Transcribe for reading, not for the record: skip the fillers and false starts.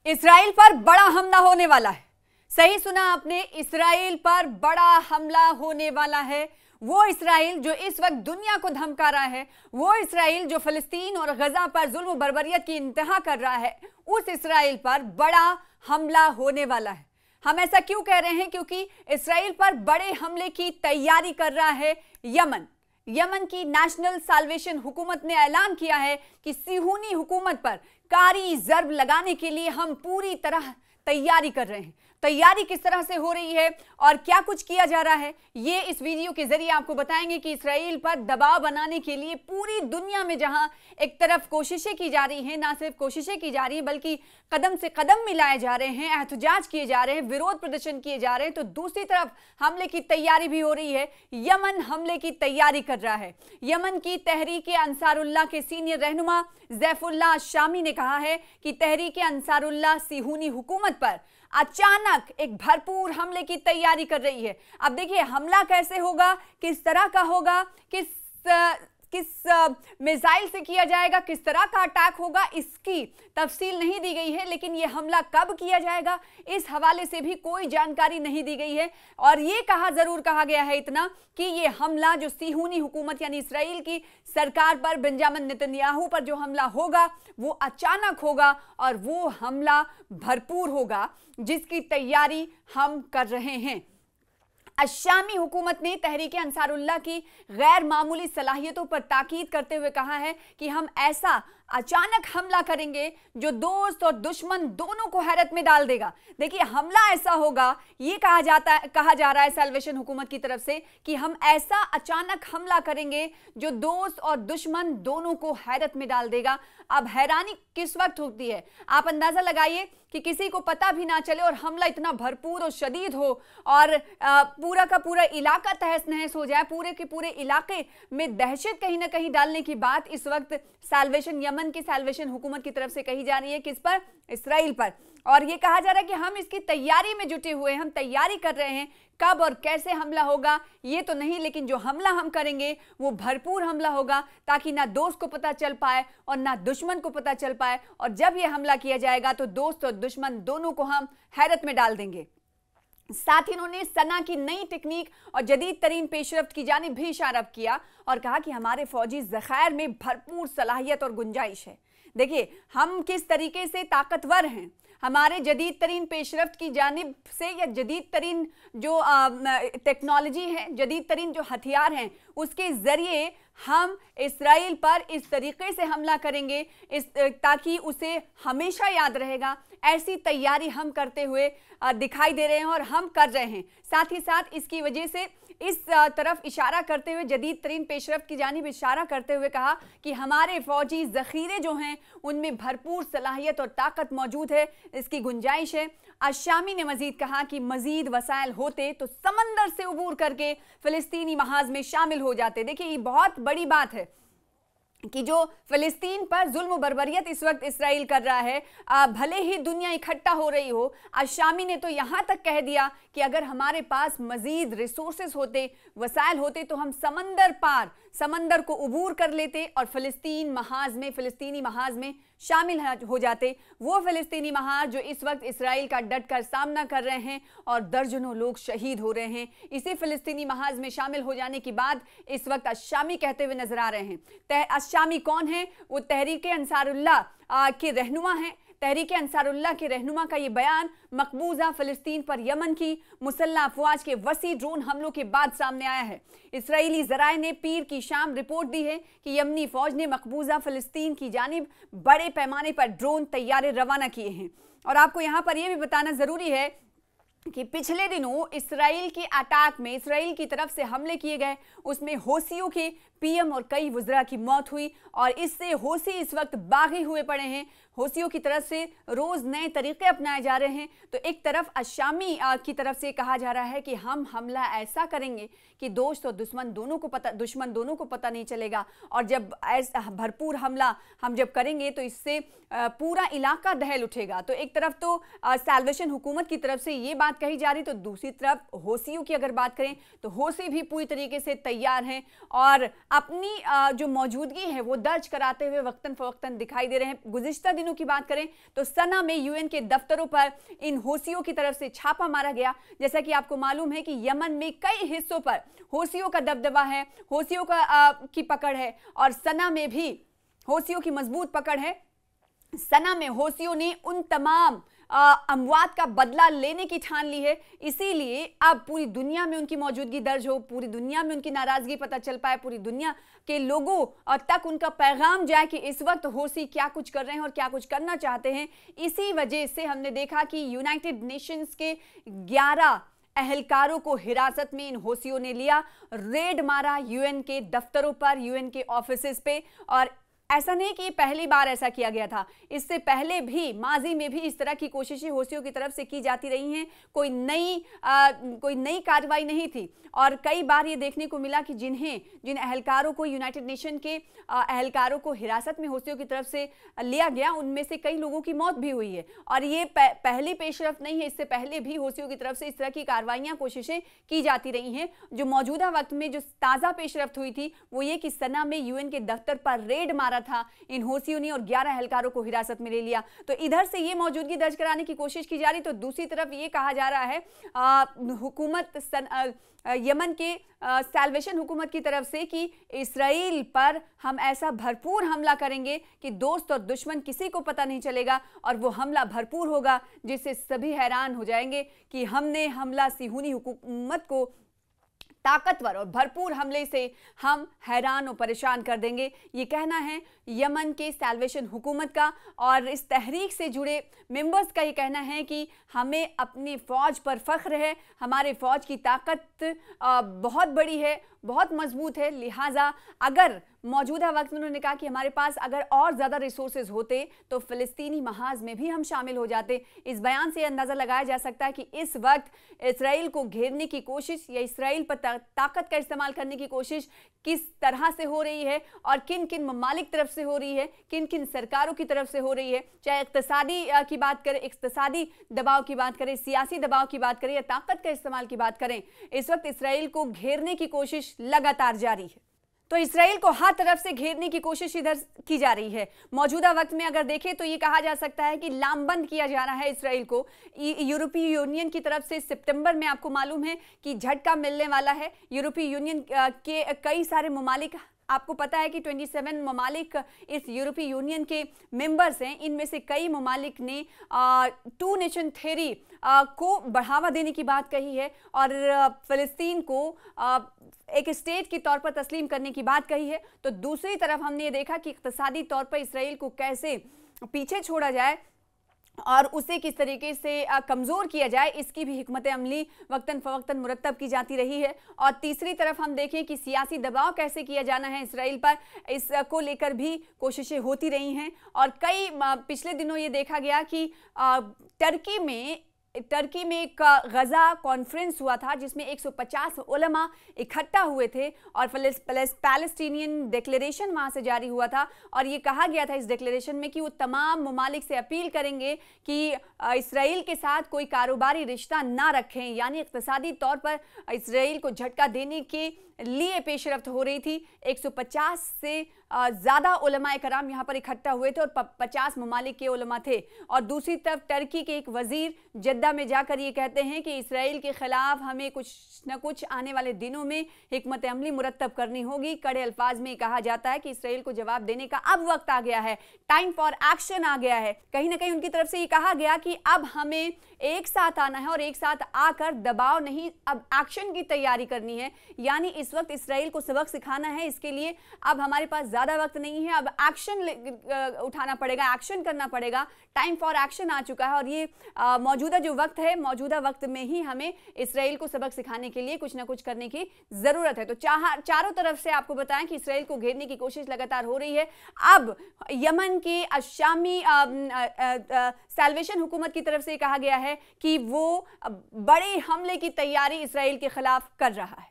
Israel पर बड़ा हमला होने वाला है। सही सुना आपने, इस्राइल पर बड़ा हमला होने वाला है। वो इस्राइल जो इस वक्त दुनिया को धमका रहा है, वो इस्राइल जो फिलिस्तीन और गजा पर जुल्म बर्बरियत की इंतहा कर रहा है, उस इस्राइल पर बड़ा हमला होने वाला है। हम ऐसा क्यों कह रहे हैं? क्योंकि इस्राइल पर बड़े हमले की तैयारी कर रहा है यमन। यमन की नेशनल साल्वेशन हुकूमत ने ऐलान किया है कि सिहूनी हुकूमत पर कारी जर्ब लगाने के लिए हम पूरी तरह तैयारी कर रहे हैं। तैयारी किस तरह से हो रही है और क्या कुछ किया जा रहा है, ये इस वीडियो के जरिए आपको बताएंगे कि इस्राइल पर दबाव बनाने के लिए पूरी दुनिया में जहां एक तरफ कोशिशें की जा रही हैं, ना सिर्फ कोशिशें की जा रही हैं बल्कि कदम से कदम मिलाए जा रहे हैं, एहतजाज किए जा रहे हैं, विरोध प्रदर्शन किए जा रहे हैं, तो दूसरी तरफ हमले की तैयारी भी हो रही है। यमन हमले की तैयारी कर रहा है। यमन की तहरीक अंसारुल्लाह के सीनियर रहनुमा ज़ैफुल्लाह शामी ने कहा है कि तहरीक अंसारुल्लाह सिहूनी हुकूमत पर अचानक एक भरपूर हमले की तैयारी कर रही है। अब देखिए हमला कैसे होगा, किस तरह का होगा, किस मिसाइल से किया जाएगा, किस तरह का अटैक होगा, इसकी तफसील नहीं दी गई है। लेकिन यह हमला कब किया जाएगा, इस हवाले से भी कोई जानकारी नहीं दी गई है। और यह जरूर कहा गया है इतना कि यह हमला जो सिहूनी हुकूमत यानी इस्राइल की सरकार पर, बेंजामिन नेतन्याहू पर जो हमला होगा वो अचानक होगा और वो हमला भरपूर होगा, जिसकी तैयारी हम कर रहे हैं। अशामी हुकूमत ने तहरीक अंसारुल्लाह की गैर मामूली सलाहियतों पर ताकीद करते हुए कहा है कि हम ऐसा अचानक हमला करेंगे जो दोस्त और दुश्मन दोनों को हैरत में डाल देगा। देखिए हमला ऐसा होगा, ये कहा जा रहा है साल्वेशन हुकूमत की तरफ से कि हम ऐसा अचानक हमला करेंगे जो दोस्त और दुश्मन दोनों को हैरत में डाल देगा। अब हैरानी किस वक्त होती है, आप अंदाजा लगाइए कि किसी को पता भी ना चले और हमला इतना भरपूर और शदीद हो और पूरा का पूरा इलाका तहस नहस हो जाए, पूरे के पूरे इलाके में दहशत कहीं ना कहीं डालने की बात इस वक्त साल्वेशन यमन की साल्वेशन हुकूमत की तरफ से कही जा रही है। किस पर? इस्राइल पर। और ये कहा जा रहा है कि हम इसकी तैयारी में जुटे हुए हैं, हम तैयारी कर रहे हैं। कब और कैसे हमला होगा ये तो नहीं, लेकिन जो हमला हम करेंगे वो भरपूर हमला होगा ताकि ना दोस्त को पता चल पाए और ना दुश्मन को पता चल पाए। और जब ये हमला किया जाएगा तो दोस्त और दुश्मन दोनों को हम हैरत में डाल देंगे। साथ ही उन्होंने सना की नई टेक्निक और जदीद तरीन पेशरफ्त की जानिब भी इशारा किया और कहा कि हमारे फौजी ज़खायर में भरपूर सलाहियत और गुंजाइश है। देखिए हम किस तरीके से ताकतवर हैं, हमारे जदीद तरीन पेशरफ्त की जानिब से या जदीद तरीन जो टेक्नोलॉजी है, जदीद तरीन जो हथियार हैं, उसके ज़रिए हम इस्राइल पर इस तरीके से हमला करेंगे ताकि उसे हमेशा याद रहेगा। ऐसी तैयारी हम करते हुए दिखाई दे रहे हैं और हम कर रहे हैं। साथ ही साथ इसकी वजह से इस तरफ इशारा करते हुए, जदीद तरीन पेशरफ्त की जानिब इशारा करते हुए कहा कि हमारे फौजी ज़ख़ीरे जो हैं उनमें भरपूर सलाहियत और ताकत मौजूद है, इसकी गुंजाइश है। अशामी ने मजीद कहा कि मजीद वसाइल होते तो समंदर से उबूर करके फ़िलिस्तीनी महाज में शामिल हो जाते। देखिए ये बहुत बड़ी बात है कि जो फ़िलिस्तीन पर जुल्म बर्बरियत इस वक्त इस्राइल कर रहा है, भले ही दुनिया इकट्ठा हो रही हो, अशामी ने तो यहाँ तक कह दिया कि अगर हमारे पास मज़ीद रिसोर्सेज होते, वसाइल होते तो हम समंदर पार, समंदर को उबूर कर लेते और फ़िलिस्तीनी महाज में शामिल हो जाते। वो फ़िलिस्तीनी महाज जो इस वक्त इस्राइल का डट कर सामना कर रहे हैं और दर्जनों लोग शहीद हो रहे हैं, इसी फ़िलिस्तीनी महाज में शामिल हो जाने की बात इस वक्त अशामी कहते हुए नजर आ रहे हैं। अशामी कौन है? वो तहरीक अंसारुल्लाह के रहनुमा हैं। तहरीक अंसारुल्लाह के रहनुमा का ये बयान मकबूजा फ़िलिस्तीन पर यमन की मुसल्लह अफवाज के वसी ड्रोन हमलों के बाद सामने आया है। इसराइली ज़राए ने पीर की शाम रिपोर्ट दी है कि यमनी फ़ौज ने मकबूजा फ़िलिस्तीन की जानिब बड़े पैमाने पर ड्रोन तैयारे रवाना किए हैं। और आपको यहाँ पर यह भी बताना ज़रूरी है कि पिछले दिनों इसराइल के अटैक में, इसराइल की तरफ से हमले किए गए, उसमें होसियों के पीएम और कई वज़रा की मौत हुई और इससे होसी इस वक्त बागी हुए पड़े हैं। होसियों की तरफ से रोज़ नए तरीक़े अपनाए जा रहे हैं। तो एक तरफ अशामी की तरफ से कहा जा रहा है कि हम हमला ऐसा करेंगे कि दोस्त और दुश्मन दोनों को पता नहीं चलेगा। और जब ऐसा भरपूर हमला हम जब करेंगे तो इससे पूरा इलाका दहल उठेगा। तो एक तरफ तो साल्वेशन हुकूमत की तरफ से ये बात बात कही जा रही तो दूसरी तरफ हौसियों की अगर बात करें तो हौसी भी पूरी तरीके से तैयार हैं और अपनी जो मौजूदगी है वो दर्ज कराते हुए वक्तन फवक्तन दिखाई दे रहे हैं। गुज़िश्ता दिनों की बात करें तो सना में यूएन के दफ्तरों पर इन हौसियों की तरफ से छापा मारा गया। जैसा कि आपको मालूम है कि यमन में कई हिस्सों पर हौसियों का दबदबा है, हौसियों की पकड़ है और सना में भी हौसियों की मजबूत पकड़ है। सना में हौसियों ने उन तमाम अमवात का बदला लेने की ठान ली है, इसीलिए अब पूरी दुनिया में उनकी मौजूदगी दर्ज हो, पूरी दुनिया में उनकी नाराजगी पता चल पाए, पूरी दुनिया के लोगों तक उनका पैगाम जाए कि इस वक्त हौसी क्या कुछ कर रहे हैं और क्या कुछ करना चाहते हैं। इसी वजह से हमने देखा कि यूनाइटेड नेशंस के 11 एहलकारों को हिरासत में इन हौसियों ने लिया, रेड मारा यूएन के दफ्तरों पर, यूएन के ऑफिसेस पे। और ऐसा नहीं कि पहली बार ऐसा किया गया था, इससे पहले भी माजी में भी इस तरह की कोशिशें हौसियों की तरफ से की जाती रही हैं। कोई नई कार्रवाई नहीं थी और कई बार ये देखने को मिला कि जिन एहलकारों को यूनाइटेड नेशन के एहलकारों को हिरासत में हौसियों की तरफ से लिया गया, उनमें से कई लोगों की मौत भी हुई है। और ये पहली पेशरफ नहीं है, इससे पहले भी हौसियों की तरफ से इस तरह की कार्रवाइयां कोशिशें की जाती रही हैं। जो मौजूदा वक्त में जो ताज़ा पेशरफ हुई थी वो ये कि सना में यूएन के दफ्तर पर रेड मारा था इन हौसियों ने और 11 एहलकारों को हिरासत में ले लिया। तो इधर से ये मौजूदगी दर्ज कराने की कोशिश की जा रही, तो दूसरी तरफ ये कहा जा रहा है हुकूमत यमन के सैल्वेशन हुकूमत की तरफ से कि इस्राएल पर हम ऐसा भरपूर हमला करेंगे कि दोस्त और दुश्मन किसी को पता नहीं चलेगा और वो हमला भरपूर होगा जिससे सभी हैरान हो जाएंगे कि हमने हमला सिहूनी हुकूमत को ताकतवर और भरपूर हमले से हम हैरान और परेशान कर देंगे। ये कहना है यमन के सैल्वेशन हुकूमत का और इस तहरीक से जुड़े मेंबर्स का ये कहना है कि हमें अपनी फ़ौज पर फ़ख्र है, हमारे फ़ौज की ताकत बहुत बड़ी है, बहुत मजबूत है। लिहाजा अगर मौजूदा वक्त में उन्होंने कहा कि हमारे पास अगर और ज़्यादा रिसोर्सेज होते तो फ़िलिस्तीनी महाज में भी हम शामिल हो जाते। इस बयान से अंदाज़ा लगाया जा सकता है कि इस वक्त इसराइल को घेरने की कोशिश या इसराइल पर ताकत का इस्तेमाल करने की कोशिश किस तरह से हो रही है और किन किन ममालिक तरफ से हो रही है, किन किन सरकारों की तरफ से हो रही है। चाहे इक्तिसादी की बात करें, इक्तिसादी दबाव की बात करें, सियासी दबाव की बात करें या ताकत का इस्तेमाल की बात करें, इस वक्त इसराइल को घेरने की कोशिश लगातार जारी है। तो इसराइल को हर तरफ से घेरने की कोशिश इधर की जा रही है। मौजूदा वक्त में अगर देखें तो ये कहा जा सकता है कि लामबंद किया जा रहा है इसराइल को। यूरोपीय यूनियन की तरफ से सितंबर में आपको मालूम है कि झटका मिलने वाला है। यूरोपीय यूनियन के कई सारे ममालिक, आपको पता है कि 27 ममालिक इस यूरोपीय यूनियन के मेंबर्स हैं। इनमें से कई ममालिक ने 2 नेशन थ्योरी को बढ़ावा देने की बात कही है और फ़लस्तीन को एक स्टेट के तौर पर तस्लीम करने की बात कही है। तो दूसरी तरफ हमने ये देखा कि इक़्तिसादी तौर पर इसराइल को कैसे पीछे छोड़ा जाए और उसे किस तरीके से कमज़ोर किया जाए, इसकी भी हिकमत अमली वक्तन फ़वक्तन मुरत्तब की जाती रही है। और तीसरी तरफ हम देखें कि सियासी दबाव कैसे किया जाना है इसराइल पर, इसको लेकर भी कोशिशें होती रही हैं। और कई पिछले दिनों ये देखा गया कि टर्की में एक गज़ा कॉन्फ्रेंस हुआ था जिसमें 150 उलमा इकट्ठा हुए थे और पैलेस्टीनियन डिक्लेरेशन वहाँ से जारी हुआ था। और ये कहा गया था इस डिक्लेरेशन में कि वो तमाम ममालिक से अपील करेंगे कि इसराइल के साथ कोई कारोबारी रिश्ता ना रखें, यानी इक़्तिसादी तौर पर इसराइल को झटका देने के लिए पेशरफ्त हो रही थी। 150 से ज़्यादा उलमा कराम यहाँ पर इकट्ठा हुए थे और 50 ममालिक के उलमा थे। और दूसरी तरफ टर्की के एक वज़ीर जद्दा में जाकर ये कहते हैं कि इसराइल के ख़िलाफ़ हमें कुछ न कुछ आने वाले दिनों में हिकमत अमली मुरत्तब करनी होगी। कड़े अल्फाज में कहा जाता है कि इसराइल को जवाब देने का अब वक्त आ गया है, टाइम फॉर एक्शन आ गया है। कहीं ना कहीं उनकी तरफ से ये कहा गया कि अब हमें एक साथ आना है और एक साथ आकर दबाव नहीं, अब एक्शन की तैयारी करनी है। यानी इस वक्त इसराइल को सबक सिखाना है, इसके लिए अब हमारे पास ज़्यादा वक्त नहीं है, अब एक्शन उठाना पड़ेगा, एक्शन करना पड़ेगा। टाइम फॉर एक्शन आ चुका है और ये मौजूदा जो वक्त है, मौजूदा वक्त में ही हमें इसराइल को सबक सिखाने के लिए कुछ ना कुछ करने की ज़रूरत है। तो चारों तरफ से आपको बताएं कि इसराइल को घेरने की कोशिश लगातार हो रही है। अब यमन के अशामी सैल्वेशन हुकूमत की तरफ से कहा गया है कि वो बड़े हमले की तैयारी इसराइल के खिलाफ कर रहा है।